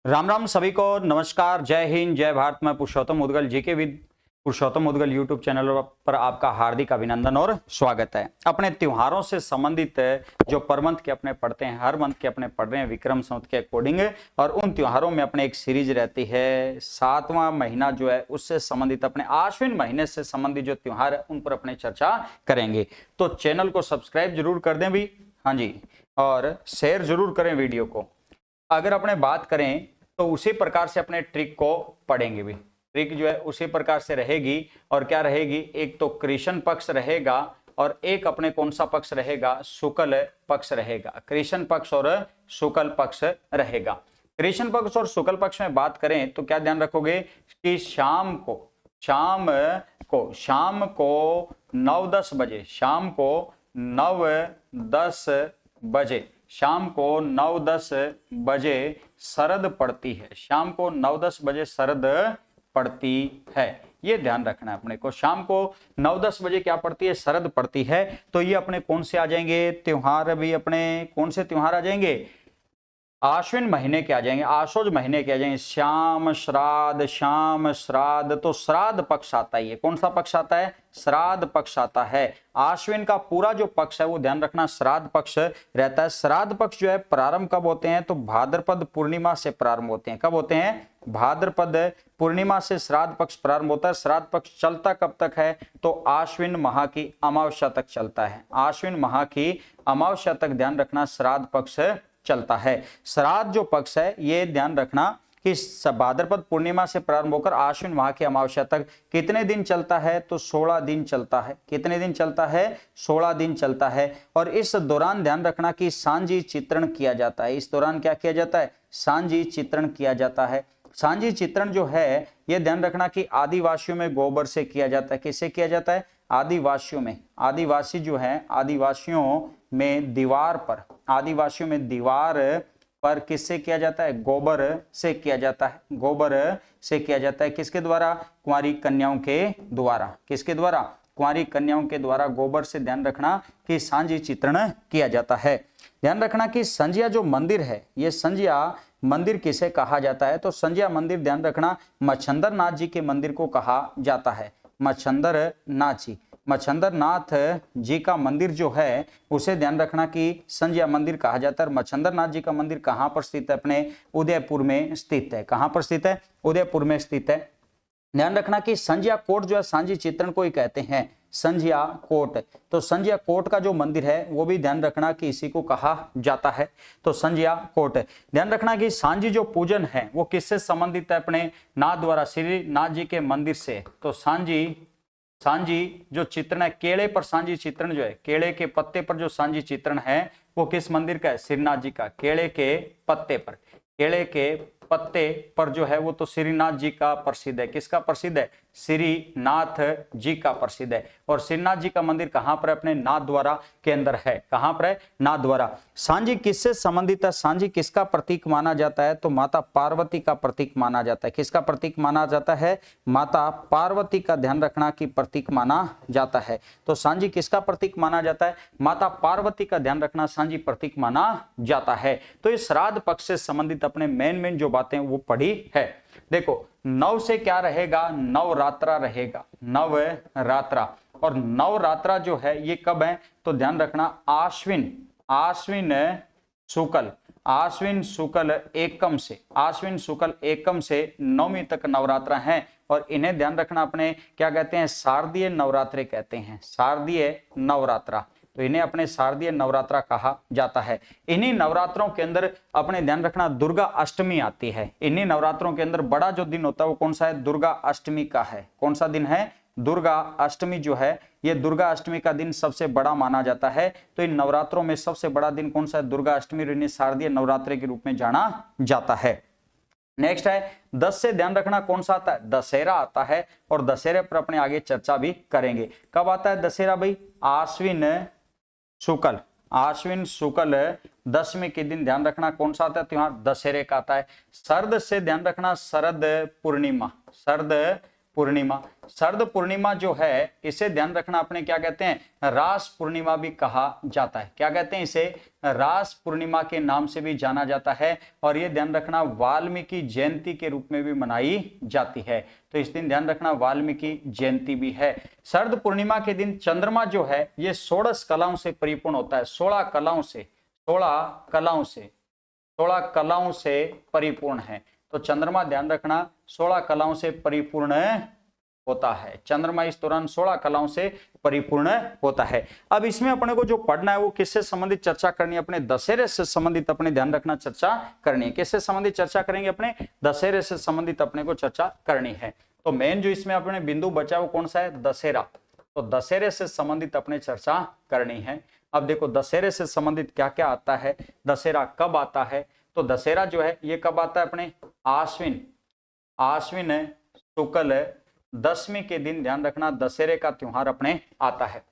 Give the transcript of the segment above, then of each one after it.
राम राम सभी को नमस्कार, जय हिंद, जय भारत। मैं Purushottam Mudgal GK with Purushottam Mudgal YouTube channel पर आपका हार्दिक अभिनंदन और स्वागत है। अपने त्योहारों से संबंधित जो पर मंथ के अपने पढ़ते हैं, हर मंथ के अपने पढ़ रहे हैं विक्रम संवत के अकॉर्डिंग, और उन त्योहारों में अपने एक सीरीज रहती है। 7वां महीना जो है उससे संबंधित अपने आश्विन महीने से संबंधित जो त्योहार है उन पर अपने चर्चा करेंगे। तो चैनल को सब्सक्राइब जरूर कर दें भी, हाँ जी, और शेयर जरूर करें वीडियो को। अगर अपने बात करें तो उसी प्रकार से अपने ट्रिक को पढ़ेंगे भी। ट्रिक जो है उसी प्रकार से रहेगी, और क्या रहेगी, एक तो कृष्ण पक्ष रहेगा और एक अपने कौन सा पक्ष रहेगा, शुक्ल पक्ष रहेगा। कृष्ण पक्ष और शुक्ल पक्ष रहेगा। कृष्ण पक्ष और शुक्ल पक्ष में बात करें तो क्या ध्यान रखोगे कि शाम को 9-10 बजे, शाम को 9-10 बजे, शाम को 9-10 बजे शरद पड़ती है। शाम को 9-10 बजे शरद पड़ती है, ये ध्यान रखना है अपने को। शाम को 9-10 बजे क्या पड़ती है, शरद पड़ती है। तो ये अपने कौन से आ जाएंगे त्योहार, अभी अपने कौन से त्योहार आ जाएंगे, आश्विन महीने के आ जाएंगे, आशोज महीने के आ जाएंगे। श्याम श्राद्ध, तो श्राद्ध पक्ष आता है। कौन सा पक्ष आता है, श्राद्ध पक्ष आता है। आश्विन का पूरा जो पक्ष है वो ध्यान रखना श्राद्ध पक्ष रहता है। श्राद्ध पक्ष जो है प्रारंभ कब होते हैं, तो भाद्रपद पूर्णिमा से प्रारंभ होते हैं। कब होते हैं, भाद्रपद पूर्णिमा से श्राद्ध पक्ष प्रारंभ होता है। श्राद्ध पक्ष चलता कब तक है, तो आश्विन माह की अमावस्या तक चलता है। आश्विन माह की अमावस्या तक ध्यान रखना श्राद्ध पक्ष चलता है। श्राद्ध जो पक्ष है ये ध्यान रखना कि भाद्रपद पूर्णिमा से प्रारंभ होकर आश्विन माह की अमावस्या तक कितने दिन चलता है, तो 16 दिन चलता है। कितने दिन चलता है, 16 दिन चलता है। और इस दौरान ध्यान रखना कि सांझी चित्रण किया जाता है। इस दौरान क्या किया जाता है, सांझी चित्रण किया जाता है। सांझी चित्रण जो है ये ध्यान रखना कि आदिवासियों में गोबर से किया जाता है। किससे किया जाता है, आदिवासियों में। आदिवासी जो है, आदिवासियों में दीवार पर किससे किया जाता है, गोबर से किया जाता है। गोबर से किया जाता है किसके द्वारा, कुंवारी कन्याओं के द्वारा। किसके द्वारा, कुंवारी कन्याओं के द्वारा गोबर से ध्यान रखना कि सांझी चित्रण किया जाता है। ध्यान रखना कि संजिया जो मंदिर है, ये संजिया मंदिर किसे कहा जाता है, तो संजिया मंदिर ध्यान रखना मच्छंदर नाथ जी के मंदिर को कहा जाता है। मच्छंदर नाथ जी का मंदिर जो है उसे ध्यान रखना कि संजिया मंदिर कहा जाता है। मच्छंदर नाथ जी का मंदिर कहाँ पर स्थित है, अपने उदयपुर में स्थित है। कहाँ पर स्थित है, उदयपुर में स्थित है। ध्यान रखना कि संजिया कोट जो है सांझी चित्रण को ही कहते हैं, संजिया कोट। तो संजिया कोट का जो मंदिर है वो भी ध्यान रखना कि इसी को कहा जाता है, तो संजिया कोट। ध्यान रखना कि सांझी जो पूजन है वो किससे संबंधित है, अपने नाथ द्वारा, श्री नाथ जी के मंदिर से। तो सांझी जो चित्रण है, केले पर सांझी चित्रण जो है, केले के पत्ते पर जो सांझी चित्रण है वो किस मंदिर का है, श्रीनाथ जी का। केले के पत्ते पर जो है वो तो श्रीनाथ जी का प्रसिद्ध है। किसका प्रसिद्ध है, श्रीनाथ जी का प्रसिद्ध है। और श्रीनाथ जी का मंदिर कहां पर है, अपने नाथ द्वारा के अंदर है। कहां पर है, नाथ द्वारा। सांझी किससे संबंधित है, सांझी किसका प्रतीक माना जाता है, तो माता पार्वती का प्रतीक माना जाता है। किसका प्रतीक माना जाता है, माता पार्वती का ध्यान रखना कि प्रतीक माना जाता है। तो सांझी किसका प्रतीक माना जाता है, माता पार्वती का ध्यान रखना सांझी प्रतीक माना जाता है। तो इस श्राद्ध पक्ष से संबंधित अपने मेन जो बातें वो पढ़ी है। देखो 9 से क्या रहेगा, नवरात्रा रहेगा, नवरात्रा। और नवरात्रा जो है ये कब है, तो ध्यान रखना आश्विन शुक्ल एकम से नवमी तक नवरात्रा है। और इन्हें ध्यान रखना अपने क्या कहते हैं, शारदीय नवरात्रे कहते हैं, शारदीय नवरात्रा। तो इन्हें अपने शारदीय नवरात्रा कहा जाता है। इन्हीं नवरात्रों के अंदर अपने ध्यान रखना दुर्गा अष्टमी आती है। इन्हीं नवरात्रों के अंदर बड़ा जो दिन होता है वो कौन सा है, दुर्गा अष्टमी का है। कौन सा दिन है, दुर्गा अष्टमी जो है ये दुर्गा अष्टमी का दिन सबसे बड़ा माना जाता है। तो इन नवरात्रों में सबसे बड़ा दिन कौन सा है, दुर्गा अष्टमी, और इन्हें शारदीय नवरात्रे के रूप में जाना जाता है। नेक्स्ट है 10 से ध्यान रखना कौन सा आता है, दशहरा आता है। और दशहरे पर अपने आगे चर्चा भी करेंगे। कब आता है दशहरा भाई, आश्विन शुक्ल 10वें के दिन ध्यान रखना कौन सा आता है त्योहार, दशहरे का आता है। शरद से ध्यान रखना शरद पूर्णिमा। शरद पूर्णिमा जो है इसे ध्यान रखना अपने क्या कहते हैं, रास पूर्णिमा भी कहा जाता है। क्या कहते हैं इसे, रास पूर्णिमा के नाम से भी जाना जाता है। और ये ध्यान रखना वाल्मीकि जयंती के रूप में भी मनाई जाती है। तो इस दिन ध्यान रखना वाल्मीकि जयंती भी है। शरद पूर्णिमा के दिन चंद्रमा जो है ये 16 कलाओं से परिपूर्ण होता है। 16 कलाओं से परिपूर्ण है। तो चंद्रमा ध्यान रखना 16 कलाओं से परिपूर्ण होता है। चंद्रमा इस दौरान 16 कलाओं से परिपूर्ण होता है। अब इसमें अपने को जो पढ़ना है वो किससे संबंधित चर्चा करनी है, अपने दशहरे से संबंधित अपने ध्यान रखना चर्चा करनी है। किससे संबंधित चर्चा करेंगे, अपने दशहरे से संबंधित अपने को चर्चा करनी है। तो मेन जो इसमें अपने बिंदु बचा है वो कौन सा है, दशहरा। तो दशहरे से संबंधित अपने चर्चा करनी है। अब देखो दशहरे से संबंधित क्या क्या आता है, दशहरा कब आता है। तो दशहरा जो है ये कब आता है, अपने आश्विन शुक्ल दशमी के दिन ध्यान रखना दशहरे का त्योहार अपने आता है।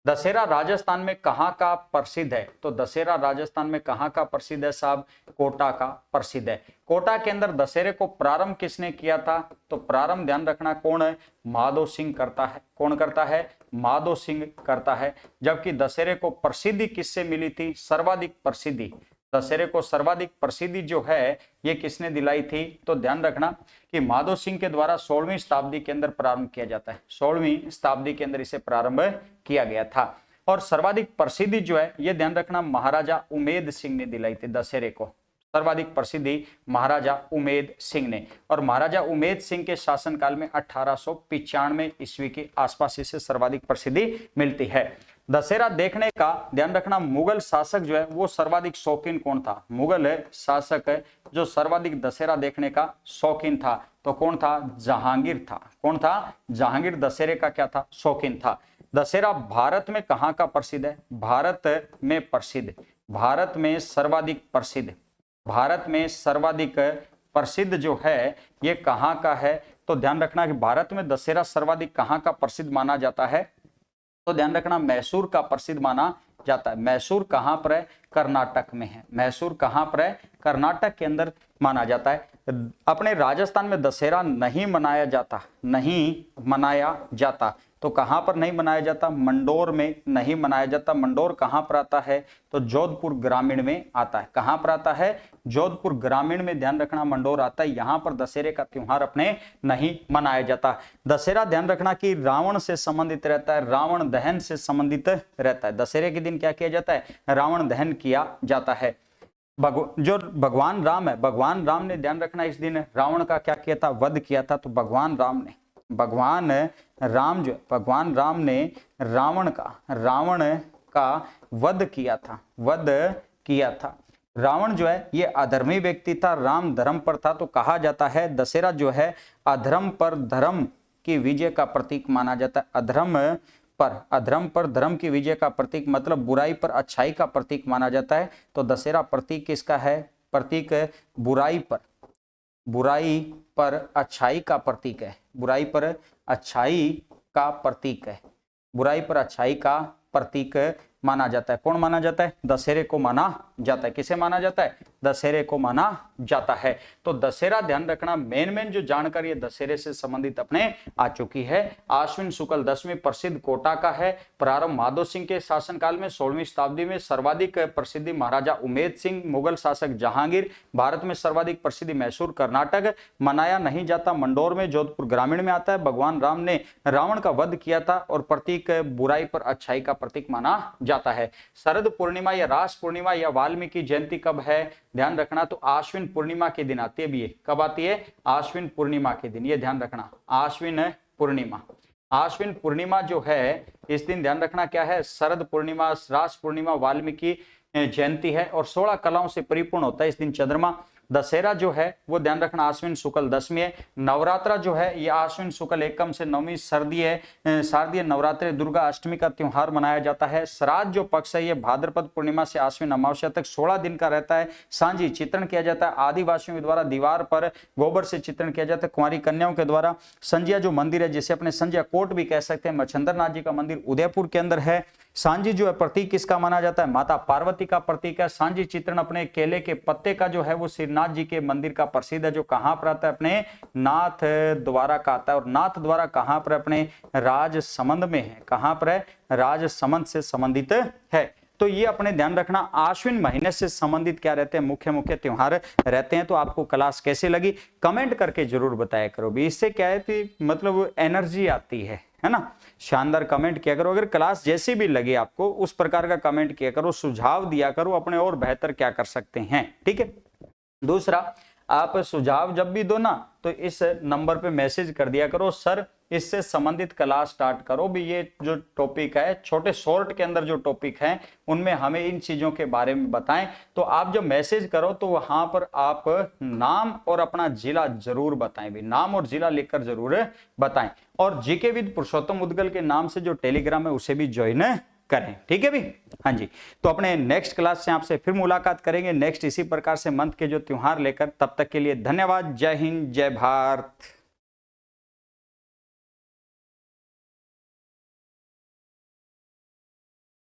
दशहरा राजस्थान में कहाँ का प्रसिद्ध है, तो दशहरा राजस्थान में कहाँ का प्रसिद्ध है साहब, कोटा का प्रसिद्ध है। कोटा के अंदर दशहरे को प्रारंभ किसने किया था, तो प्रारंभ ध्यान रखना कौन है, माधो सिंह करता है। कौन करता है, माधो सिंह करता है। जबकि दशहरे को प्रसिद्धि किससे मिली थी, सर्वाधिक प्रसिद्धि, दशहरे को सर्वाधिक प्रसिद्धि जो है ये किसने दिलाई थी, तो ध्यान रखना कि माधो सिंह के द्वारा 16वीं शताब्दी के अंदर प्रारंभ किया जाता है। 16वीं शताब्दी के अंदर इसे प्रारंभ किया गया था। और सर्वाधिक प्रसिद्धि जो है ये ध्यान रखना महाराजा उमेद सिंह ने दिलाई थी। दशहरे को सर्वाधिक प्रसिद्धि महाराजा उमेद सिंह ने। और महाराजा उमेद सिंह के शासनकाल में 1895 ईस्वी के आसपास इसे सर्वाधिक प्रसिद्धि मिलती है। दशहरा देखने का ध्यान रखना मुगल शासक जो है वो सर्वाधिक शौकीन कौन था, मुगल शासक जो सर्वाधिक दशहरा देखने का शौकीन था तो कौन था, जहांगीर था। कौन था, जहांगीर दशहरे का क्या था, शौकीन था। दशहरा भारत में कहाँ का प्रसिद्ध है, भारत में प्रसिद्ध, भारत में सर्वाधिक प्रसिद्ध, भारत में सर्वाधिक प्रसिद्ध जो है ये कहाँ का है। तो ध्यान रखना कि भारत में दशहरा सर्वाधिक कहाँ का प्रसिद्ध माना जाता है, तो ध्यान रखना मैसूर का प्रसिद्ध माना जाता है। मैसूर कहाँ पर है, कर्नाटक में है। मैसूर कहाँ पर है, कर्नाटक के अंदर माना जाता है। अपने राजस्थान में दशहरा नहीं मनाया जाता, नहीं मनाया जाता। तो कहाँ पर नहीं मनाया जाता, मंडोर में नहीं मनाया जाता। मंडोर कहाँ पर आता है, तो जोधपुर ग्रामीण में आता है। कहाँ पर आता है, जोधपुर ग्रामीण में ध्यान रखना मंडोर आता है। यहाँ पर दशहरे का त्योहार अपने नहीं मनाया जाता। दशहरा ध्यान रखना कि रावण से संबंधित रहता है, रावण दहन से संबंधित रहता है। दशहरे के दिन क्या किया जाता है, रावण दहन किया जाता है। जो भगवान राम है, भगवान राम ने ध्यान रखना इस दिन रावण का क्या किया था, वध किया था। तो भगवान राम ने रावण का वध किया था। रावण जो है ये अधर्मी व्यक्ति था, राम धर्म पर था। तो कहा जाता है दशहरा जो है अधर्म पर धर्म की विजय का प्रतीक माना जाता है। अधर्म पर धर्म की विजय का प्रतीक मतलब बुराई पर अच्छाई का प्रतीक माना जाता है। तो दशहरा प्रतीक किसका है, प्रतीक बुराई पर अच्छाई का प्रतीक है। बुराई पर अच्छाई का प्रतीक है। बुराई पर अच्छाई का प्रतीक माना जाता है। कौन माना जाता है, दशहरे को माना जाता है। किसे माना जाता है, दशहरे को माना जाता है। तो दशहरा ध्यान रखना मेन जो जानकारी है दशहरे से संबंधित अपने आ चुकी है। आश्विन शुक्ल दशमी प्रसिद्ध कोटा का है। प्रारंभ माधो सिंह के शासनकाल में 16वीं शताब्दी में। सर्वाधिक प्रसिद्धि महाराजा उमेद सिंह, मुगल शासक जहांगीर। भारत में सर्वाधिक प्रसिद्धि मैसूर कर्नाटक। मनाया नहीं जाता मंडोर में, जोधपुर ग्रामीण में आता है। भगवान राम ने रावण का वध किया था और प्रतीक बुराई पर अच्छाई का प्रतीक माना जाता है। शरद पूर्णिमा या रास पूर्णिमा या वाल्मीकि जयंती कब है, ध्यान रखना तो आश्विन पूर्णिमा के दिन आती है। भी कब आती है, आश्विन पूर्णिमा के दिन। ये ध्यान रखना आश्विन पूर्णिमा जो है इस दिन ध्यान रखना क्या है, शरद पूर्णिमा, रास पूर्णिमा, वाल्मीकि जयंती है और 16 कलाओं से परिपूर्ण होता है इस दिन चंद्रमा। दशहरा जो है वो ध्यान रखना आश्विन शुक्ल दशमी है। नवरात्रा जो है ये आश्विन शुक्ल एकम से नवमी शारदीय नवरात्रि दुर्गा अष्टमी का त्योहार मनाया जाता है। श्राद्ध जो पक्ष है ये भाद्रपद पूर्णिमा से आश्विन अमावस्या तक 16 दिन का रहता है। सांझी चित्रण किया जाता है। आदिवासियों के द्वारा दीवार पर गोबर से चित्रण किया जाता है। कुंवारी कन्याओं के द्वारा संजिया जो मंदिर है जिसे अपने संजिया कोट भी कह सकते हैं, मच्छंद्रनाथ जी का मंदिर उदयपुर के अंदर है। सांझी जो है प्रतीक किसका माना जाता है, माता पार्वती का प्रतीक है। सांझी चित्रण अपने केले के पत्ते का जो है वो श्रीनाथ जी के मंदिर का प्रसिद्ध है, जो कहां पर आता है, अपने नाथ द्वारा का आता है। और नाथ द्वारा कहां पर, अपने राजसमंद में है। कहां पर है, राजसमंद से संबंधित है। तो ये अपने ध्यान रखना, आश्विन महीने से संबंधित क्या रहते हैं, मुख्य मुख्य त्योहार रहते हैं। तो आपको क्लास कैसे लगी कमेंट करके जरूर बताया करो भी, इससे क्या है कि मतलब एनर्जी आती है ना। शानदार कमेंट किया करो, अगर क्लास जैसी भी लगे आपको उस प्रकार का कमेंट किया करो, सुझाव दिया करो अपने और बेहतर क्या कर सकते हैं, ठीक है। दूसरा, आप सुझाव जब भी दो ना तो इस नंबर पे मैसेज कर दिया करो, सर इससे संबंधित क्लास स्टार्ट करो भी। ये जो टॉपिक है छोटे शॉर्ट के अंदर जो टॉपिक है उनमें हमें इन चीजों के बारे में बताएं। तो आप जब मैसेज करो तो वहां पर आप नाम और अपना जिला जरूर बताएं भी, नाम और जिला लिखकर जरूर बताएं। और जीके विद पुरुषोत्तम मुदगल के नाम से जो टेलीग्राम है उसे भी ज्वाइन करें, ठीक है भी। हाँ जी, तो अपने नेक्स्ट क्लास से आपसे फिर मुलाकात करेंगे नेक्स्ट इसी प्रकार से मंथ के जो त्योहार लेकर। तब तक के लिए धन्यवाद। जय हिंद, जय भारत।